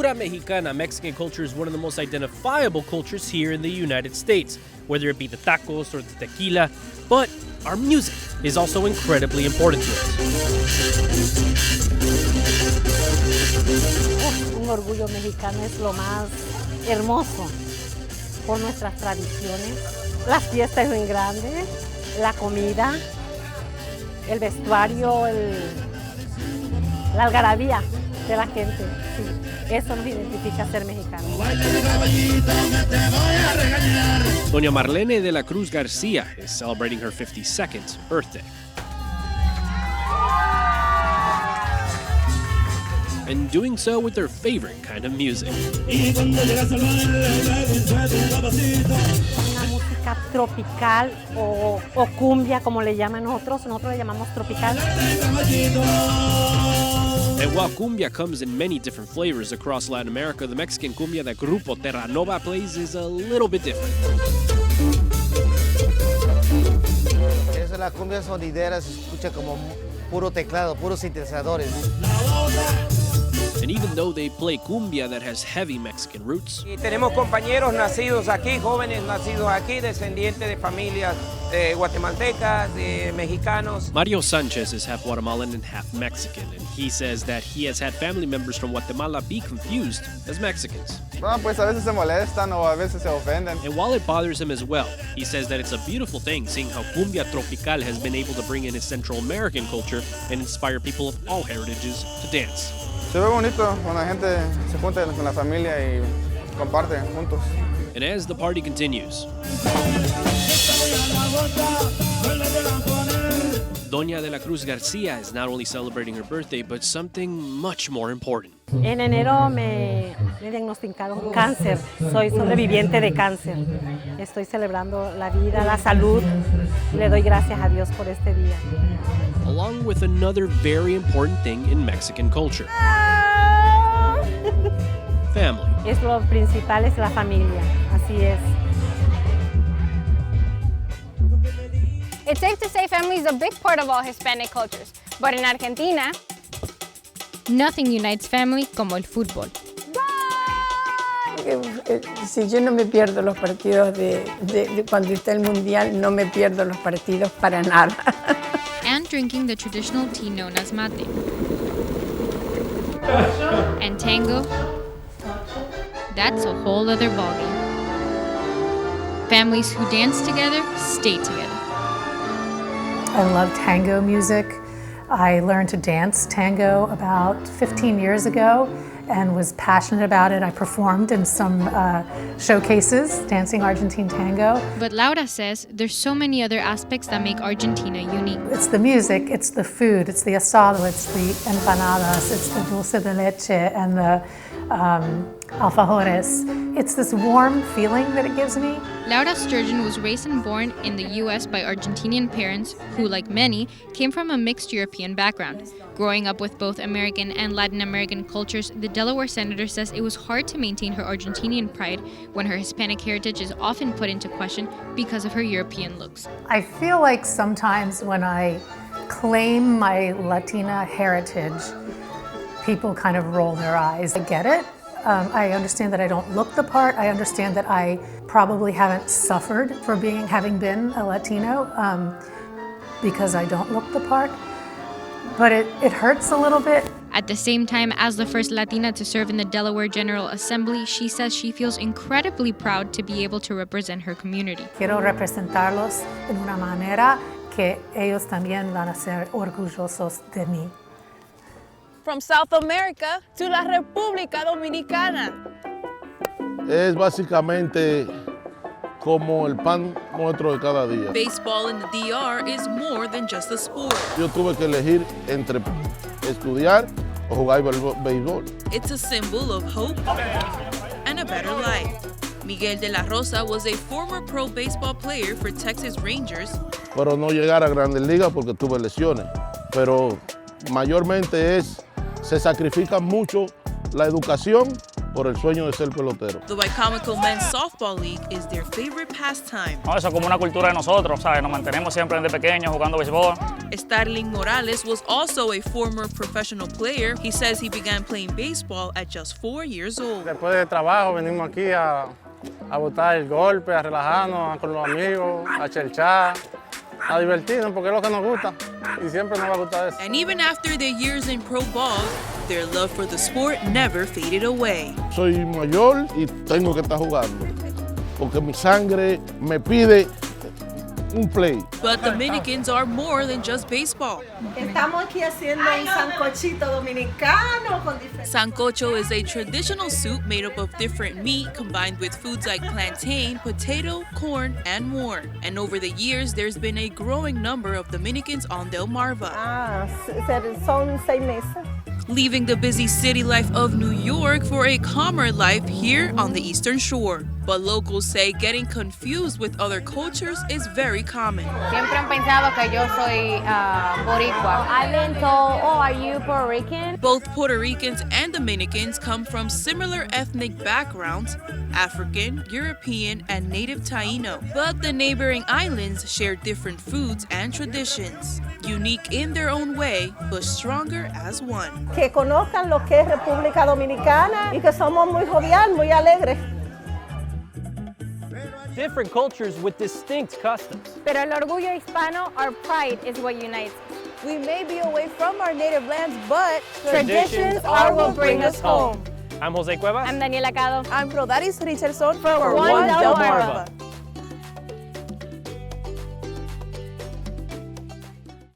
cultura mexicana, Mexican culture is one of the most identifiable cultures here in the United States, whether it be the tacos or the tequila, but our music is also incredibly important to us. Un orgullo mexicano es lo más hermoso por nuestras tradiciones, las fiestas en grande, la comida, el vestuario, la algarabía de la gente. Sí, eso nos identifica ser mexicanos. Doña Marlene de la Cruz Garcia is celebrating her 52nd birthday. And doing so with their favorite kind of music. Una música tropical o cumbia, como le llaman nosotros le llamamos tropical. And while cumbia comes in many different flavors across Latin America, the Mexican cumbia that Grupo Terra Nova plays is a little bit different. Eso, la cumbia sonidera se escucha como puro teclado, puros sintetizadores. And even though they play cumbia that has heavy Mexican roots, y tenemos compañeros nacidos aquí, jóvenes nacidos aquí, descendientes de familias guatemaltecas, de mexicanos. Mario Sanchez is half Guatemalan and half Mexican, and he says that he has had family members from Guatemala be confused as Mexicans. Bueno, pues a veces se molestan o a veces se ofenden. And while it bothers him as well, he says that it's a beautiful thing seeing how cumbia tropical has been able to bring in his Central American culture and inspire people of all heritages to dance. Se ve bonito cuando la gente se junta con la familia y comparte juntos. And as the party continues, Doña de la Cruz Garcia is not only celebrating her birthday, but something much more important. En enero me diagnosticaron cáncer. Soy sobreviviente de cáncer. Estoy celebrando la vida, la salud. Le doy gracias a Dios por este día. Along with another very important thing in Mexican culture. Family. Es lo principal, es la familia. Así es. It's safe to say family is a big part of all Hispanic cultures, but in Argentina, nothing unites family como el fútbol. Si yo no me pierdo los partidos de cuando está el mundial, no me pierdo los partidos para nada. And drinking the traditional tea known as mate. And tango, that's a whole other ballgame. Families who dance together stay together. I love tango music. I learned to dance tango about 15 years ago and was passionate about it. I performed in some showcases dancing Argentine tango. But Laura says there's so many other aspects that make Argentina unique. It's the music, it's the food, it's the asado, it's the empanadas, it's the dulce de leche and the alfajores. It's this warm feeling that it gives me. Laura Sturgeon was raised and born in the U.S. by Argentinian parents who, like many, came from a mixed European background. Growing up with both American and Latin American cultures, the Delaware senator says it was hard to maintain her Argentinian pride when her Hispanic heritage is often put into question because of her European looks. I feel like sometimes when I claim my Latina heritage, people kind of roll their eyes. I get it. I understand that I don't look the part. I understand that I probably haven't suffered for having been a Latino because I don't look the part. But it hurts a little bit. At the same time, as the first Latina to serve in the Delaware General Assembly, she says she feels incredibly proud to be able to represent her community. Quiero representarlos en una manera que ellos también van a ser orgullosos de mí. From South America to la República Dominicana. Es básicamente como el pan nuestro de cada día. Baseball in the DR is more than just a sport. Yo tuve que elegir entre estudiar o jugar béisbol. It's a symbol of hope and a better life. Miguel de la Rosa was a former pro baseball player for Texas Rangers. Pero no llegar a Grandes Ligas porque tuve lesiones. Pero mayormente se sacrifica mucho la educación por el sueño de ser pelotero. The Wicomico Men's Softball League is their favorite pastime. No, eso es como una cultura de nosotros, ¿sabes? Nos mantenemos siempre desde pequeños jugando béisbol. Starling Morales was also a former professional player. He says he began playing baseball at just 4 years old. Después del trabajo venimos aquí a botar el golpe, a relajarnos con los amigos, a cherchar, a divertirnos porque es lo que nos gusta y siempre nos va a gustar eso. And even after their years in pro ball, their love for the sport never faded away. Soy mayor y tengo que estar jugando porque mi sangre me pide un play. But Dominicans are more than just baseball. Estamos aquí haciendo un sancochito dominicano con diferentes. Sancocho is a traditional soup made up of different meat combined with foods like plantain, potato, corn, and more. And over the years, there's been a growing number of Dominicans on Delmarva. Son 6 meses. Leaving the busy city life of New York for a calmer life here on the Eastern Shore. But locals say getting confused with other cultures is very common. Siempre han pensado que yo soy boricua. I've been told, oh, are you Puerto Rican? Both Puerto Ricans and Dominicans come from similar ethnic backgrounds, African, European, and native Taino. But the neighboring islands share different foods and traditions, unique in their own way, but stronger as one. Que conozcan lo que es República Dominicana y que somos muy jovial, muy alegres. Different cultures with distinct customs. Pero el orgullo hispano, our pride, is what unites. We may be away from our native lands, but Traditions are what bring us home. I'm Jose Cuevas. I'm Daniela Cado. I'm Rodaris Richardson for One Delmarva.